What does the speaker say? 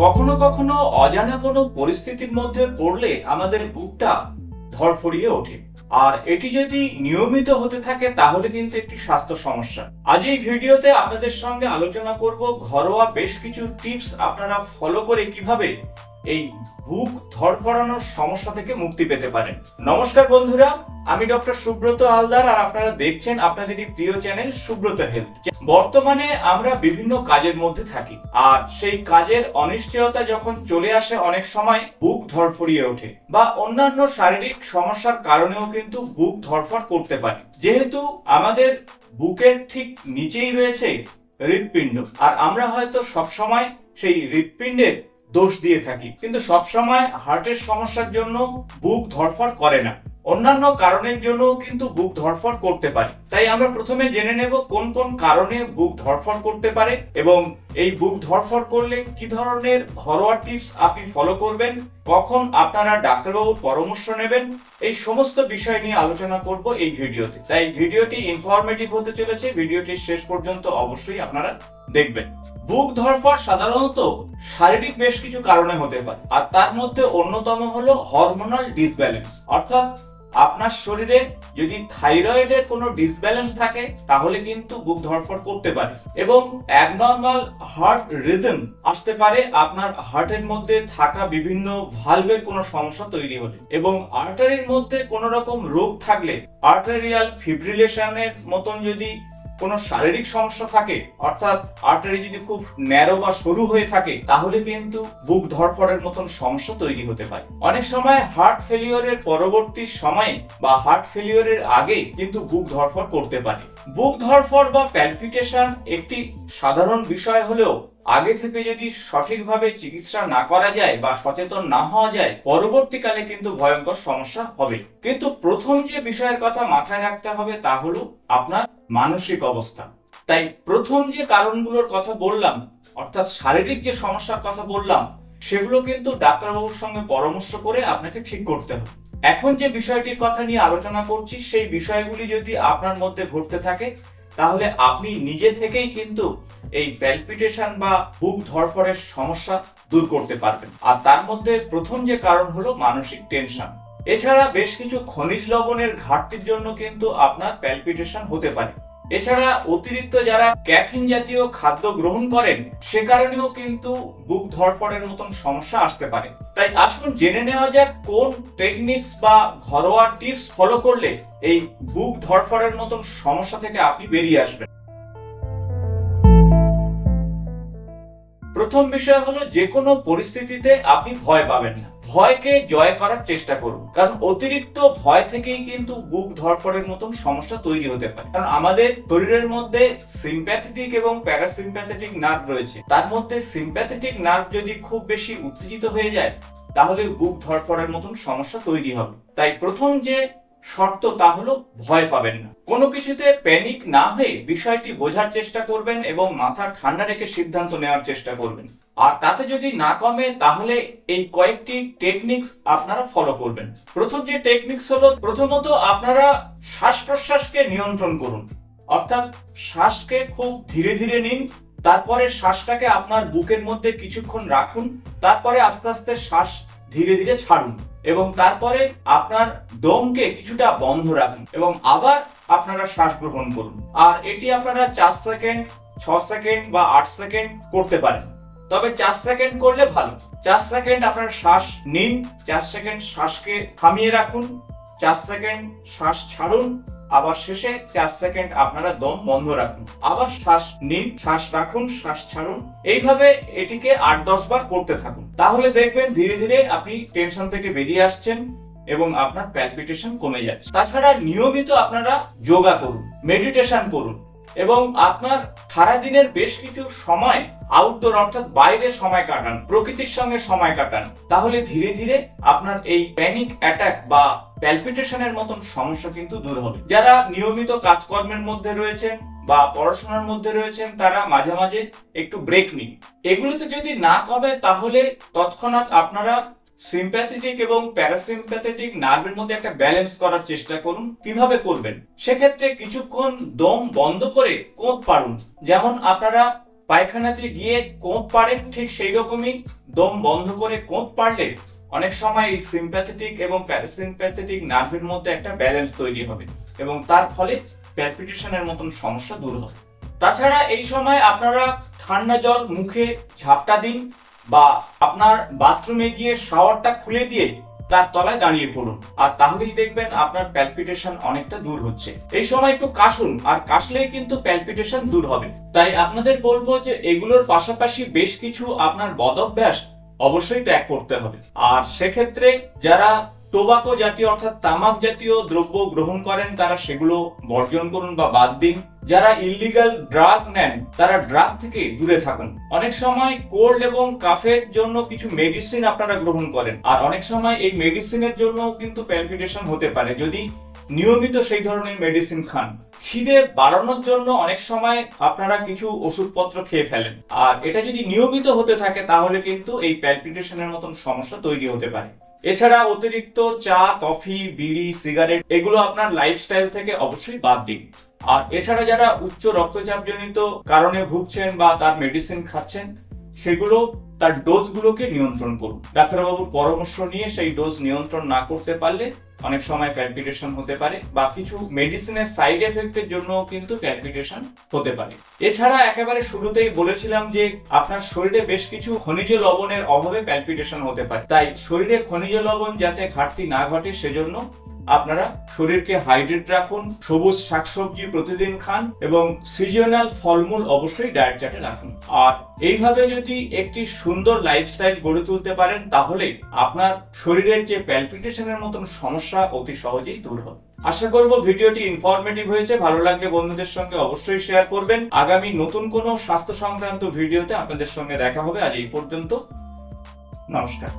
কখনো কখনো অজানা কোনো পরিস্থিতির মধ্যে পড়লে আমাদের বুকটা ধড়ফড়িয়ে ওঠে, আর এটি যদি নিয়মিত হতে থাকে তাহলে কিন্তু একটি স্বাস্থ্য সমস্যা। আজ এই ভিডিওতে আপনাদের সঙ্গে আলোচনা করব ঘরোয়া বেশ কিছু টিপস আপনারা ফলো করে কিভাবে এই বুক ধড়ফড়ানোর সমস্যা থেকে মুক্তি পেতে পারেন। নমস্কার বন্ধুরা, আমি ডক্টর সুব্রত হালদার আর আপনারা দেখছেন আপনাদের প্রিয় চ্যানেল সুব্রত হেলথ। বর্তমানে আমরা বিভিন্ন কাজের মধ্যে থাকি, আর সেই কাজের অনিশ্চয়তা যখন চলে আসে অনেক সময় বুক ধড়ফড়িয়ে ওঠে, বা অন্যান্য শারীরিক সমস্যার কারণেও কিন্তু বুক ধড়ফড় করতে পারে। যেহেতু আমাদের বুকের ঠিক নিচেই রয়েছে হৃৎপিণ্ড, আর আমরা হয়তো সবসময় সেই হৃৎপিণ্ডের দোষ দিয়ে থাকি, কিন্তু সবসময় হার্টের সমস্যার জন্য বুক ধড়ফড় করে না, অন্যান্য কারণের জন্য কিন্তু বুক ধড়ফড় করতে পারে। তাই আমরা প্রথমে জেনে নেব কোন কোন কারণে বুক ধড়ফড় করতে পারে এবং এই বুক ধড়ফড় করলে কি ধরনের ঘরোয়া টিপস আপনি ফলো করবেন, কখন আপনারা ডাক্তারবাবুর পরামর্শ নেবেন, এই সমস্ত বিষয় নিয়ে আলোচনা করব এই ভিডিওতে। তাই ভিডিওটি ইনফরমেটিভ হতে চলেছে, ভিডিওটি শেষ পর্যন্ত অবশ্যই আপনারা দেখবেন। বুক ধড়ফড় সাধারণত শারীরিক বেশ কিছু কারণে হতে পারে, আর তার মধ্যে অন্যতম হলো হরমোনাল ডিসব্যালেন্স। অর্থাৎ আপনার শরীরে যদি থাইরয়েডের কোনো ডিসব্যালেন্স থাকে তাহলে কিন্তু বুক ধড়ফড় করতে পারে, এবং অ্যাবনর্মাল হার্ট রিদম আসতে পারে আপনার হার্টের মধ্যে থাকা বিভিন্ন ভালভের কোনো সমস্যা তৈরি হলে, এবং আর্টারির মধ্যে কোনো রকম রোগ থাকলে, আর্টেরিয়াল ফিব্রিলেশনের মতন যদি কোনো শারীরিক সমস্যা থাকে, অর্থাৎ আর্টারি যদি খুব ন্যারো বা সরু হয়ে থাকে, তাহলে কিন্তু বুক ধড়ফড়ের মতন সমস্যা তৈরি হতে পারে। অনেক সময় হার্ট ফেলিওরের পরবর্তী সময়ে বা হার্ট ফেলিওরের আগে কিন্তু বুক ধড়ফড় করতে পারে। বুক ধড়ফড় বা প্যালপিটেশন একটি সাধারণ বিষয় হলেও আগে থেকে যদি সঠিকভাবে চিকিৎসা না করা যায় বা সচেতন না হওয়া যায়, পরবর্তীকালে কিন্তু ভয়ঙ্কর সমস্যা হবে। কিন্তু প্রথম যে বিষয়ের কথা মাথায় রাখতে হবে তা হলো আপনার মানসিক অবস্থা। তাই প্রথম যে কারণগুলোর কথা বললাম, অর্থাৎ শারীরিক যে সমস্যার কথা বললাম, সেগুলো কিন্তু ডাক্তারবাবুর সঙ্গে পরামর্শ করে আপনাকে ঠিক করতে হবে। এখন যে বিষয়টির কথা নিয়ে আলোচনা করছি, সেই বিষয়গুলি যদি আপনার মধ্যে ঘটতে থাকে তাহলে আপনি নিজে থেকেই কিন্তু এই প্যালপিটেশন বা বুক ধড়ফড়ের সমস্যা দূর করতে পারবেন। আর তার মধ্যে প্রথম যে কারণ হলো মানসিক টেনশন। এছাড়া বেশ কিছু খনিজ লবণের ঘাটতির জন্য কিন্তু আপনার প্যালপিটেশন হতে পারে। এছাড়া অতিরিক্ত যারা ক্যাফিন জাতীয় খাদ্য গ্রহণ করেন, সে কারণেও কিন্তু বুক ধড়ফড়ের মতন সমস্যা আসতে পারে। তাই আসুন জেনে নেওয়া যাক কোন টেকনিক্স বা ঘরোয়া টিপস ফলো করলে এই বুক ধড়ফড়ের মতন সমস্যা থেকে আপনি বেরিয়ে আসবেন। প্রথম বিষয় হলো, যে কোনো পরিস্থিতিতে আপনি ভয় পাবেন না, ভয়কে জয় করার চেষ্টা করুন। কারণ অতিরিক্ত ভয় থেকেই কিন্তু বুক ধড়ফড়ের মতন সমস্যা তৈরি হতে পারে। কারণ আমাদের শরীরের মধ্যে সিম্প্যাথেটিক এবং প্যারাসিম্প্যাথেটিক নার্ভ রয়েছে। তার মধ্যে সিম্প্যাথেটিক নার্ভ যদি খুব বেশি উত্তেজিত হয়ে যায় তাহলে বুক ধড়ফড়ের মতন সমস্যা তৈরি হবে। তাই প্রথম যে শর্ত তা হলো ভয় পাবেন না। কোনো কিছুতে প্যানিক না হয়ে বিষয়টি বোঝার চেষ্টা করবেন এবং মাথা ঠান্ডা রেখে সিদ্ধান্ত নেওয়ার চেষ্টা করবেন। আর তাতে যদি না কমে তাহলে এই কয়েকটি টেকনিক্স আপনারা ফলো করবেন। প্রথম যে টেকনিক্স হলো, প্রথমত আপনারা শ্বাস প্রশ্বাসকে নিয়ন্ত্রণ করুন। অর্থাৎ শ্বাসকে খুব ধীরে ধীরে নিন, তারপরে শ্বাসটাকে আপনার বুকের মধ্যে কিছুক্ষণ রাখুন, তারপরে আস্তে আস্তে শ্বাস ধীরে ধীরে ছাড়ুন, এবং তারপরে আপনার দমকে কিছুটা বন্ধ রাখুন এবং আবার আপনারা শ্বাস গ্রহণ করুন। আর এটি আপনারা 4 সেকেন্ড, 6 সেকেন্ড বা 8 সেকেন্ড করতে পারেন, তবে 4 সেকেন্ড করলে ভালো। 4 সেকেন্ড আপনারা শ্বাস নিন, 4 সেকেন্ড শ্বাসকে থামিয়ে রাখুন, 4 সেকেন্ড শ্বাস ছাড়ুন, আবার শেষে 4 সেকেন্ড আপনারা দম বন্ধ রাখুন, আবার শ্বাস নিন, শ্বাস রাখুন, শ্বাস ছাড়ুন। এইভাবে এটিকে 8-10 বার করতে থাকুন। তাহলে দেখবেন ধীরে ধীরে আপনি টেনশন থেকে বেরিয়ে আসছেন এবং আপনার প্যালপিটেশন কমে যাচ্ছে। তাছাড়া নিয়মিত আপনারা যোগা করুন, মেডিটেশন করুন, এবং আপনার সারাদিনের বেশ কিছু সময় আউটডোর অর্থাৎ বাইরে সময় কাটান, প্রকৃতির সঙ্গে সময় কাটান। তাহলে ধীরে ধীরে আপনার এই প্যানিক অ্যাটাক বা প্যালপিটেশনের মতন সমস্যা কিন্তু দূর হবে। যারা নিয়মিত কাজকর্মের মধ্যে রয়েছেন বা পড়াশোনার মধ্যে রয়েছেন, তারা মাঝে মাঝে একটু ব্রেক নিন। এগুলোতে যদি না কমে তাহলে তৎক্ষণাৎ আপনারা সিম্প্যাথেটিক এবং প্যারাসিম্প্যাথেটিক নার্ভের মধ্যে একটা ব্যালেন্স করার চেষ্টা করুন। কিভাবে করবেন? সেক্ষেত্রে কিছুক্ষণ দম বন্ধ করে কোঁত পাড়ুন। যেমন আপনারা পায়খানাতে গিয়ে কোঁত পাড়েন, ঠিক সেই রকমই দম বন্ধ করে কোঁত পাড়লে অনেক সময় এই সিম্প্যাথেটিক এবং প্যারাসিম্প্যাথেটিক নার্ভের মধ্যে একটা ব্যালেন্স তৈরি হবে এবং তার ফলে প্যালপিটেশনের মতন সমস্যা দূর হবে। তাছাড়া এই সময় আপনারা ঠান্ডা জল মুখে ঝাপটা দিন বা আপনার বাথরুমে গিয়ে শাওয়ারটা খুলে দিয়ে তার তলায় দাঁড়িয়ে পড়ুন, আর তাহলেই দেখবেন আপনার প্যালপিটেশন অনেকটা দূর হচ্ছে। এই সময় একটু কাশুন, আর কাশলেই কিন্তু প্যালপিটেশন দূর হবে। তাই আপনাদের বলবো যে এগুলোর পাশাপাশি বেশ কিছু আপনার বদভ্যাস অবশ্যই ত্যাগ করতে হবে। আর সেক্ষেত্রে যারা টোবাকো জাতীয় অর্থাৎ তামাক জাতীয় দ্রব্য গ্রহণ করেন তারা সেগুলো বর্জন করুন বা বাদ দিন। যারা ইললিগাল ড্রাগ নেন তারা ড্রাগ থেকে দূরে থাকুন। অনেক সময় কোল্ড এবং কাফের জন্য কিছু মেডিসিন আপনারা গ্রহণ করেন, আর অনেক সময় এই মেডিসিনের জন্য কিন্তু প্যালপিটেশন হতে পারে যদি নিয়মিত সেই ধরনের মেডিসিন খান। খিদে বাড়ানোর জন্য অনেক সময় আপনারা কিছু ওষুধপত্র খেয়ে ফেলেন, আর এটা যদি নিয়মিত হতে থাকে তাহলে কিন্তু এই প্যালপিটেশনের মতন সমস্যা তৈরি হতে পারে। এছাড়া অতিরিক্ত চা, কফি, বিড়ি, সিগারেট এগুলো আপনার লাইফস্টাইল থেকে অবশ্যই বাদ দিন। আর এছাড়া যারা উচ্চ রক্তচাপ জনিত কারণে ভুগছেন বা তার মেডিসিন খাচ্ছেন সেগুলো তার ডোজগুলোকে নিয়ন্ত্রণ করুন। ডাক্তারবাবুর পরামর্শ নিয়ে সেই ডোজ নিয়ন্ত্রণ না করতে পারলে অনেক সময় প্যালপিটেশন হতে পারে বা কিছু মেডিসিনের সাইড এফেক্টের জন্য কিন্তু প্যালপিটেশন হতে পারে। এছাড়া একেবারে শুরুতেই বলেছিলাম যে আপনার শরীরে বেশ কিছু খনিজ লবণের অভাবে প্যালপিটেশন হতে পারে। তাই শরীরে খনিজ লবণ যাতে ঘাটতি না ঘটে সেজন্য আপনারা শরীরকে হাইড্রেট রাখুন, সবুজ শাকসবজি প্রতিদিন খান এবং সিজনাল ফলমূল অবশ্যই ডায়েট চার্টে রাখুন। আর এইভাবে যদি একটি সুন্দর লাইফস্টাইল গড়ে তুলতে পারেন তাহলে আপনার শরীরের যে প্যালপিটেশনের মতন সমস্যা অতি সহজেই দূর হবে। আশা করব ভিডিওটি ইনফরমেটিভ হয়েছে। ভালো লাগলে বন্ধুদের সঙ্গে অবশ্যই শেয়ার করবেন। আগামী নতুন কোনো স্বাস্থ্য সংক্রান্ত ভিডিওতে আপনাদের সঙ্গে দেখা হবে। আজ এই পর্যন্ত, নমস্কার।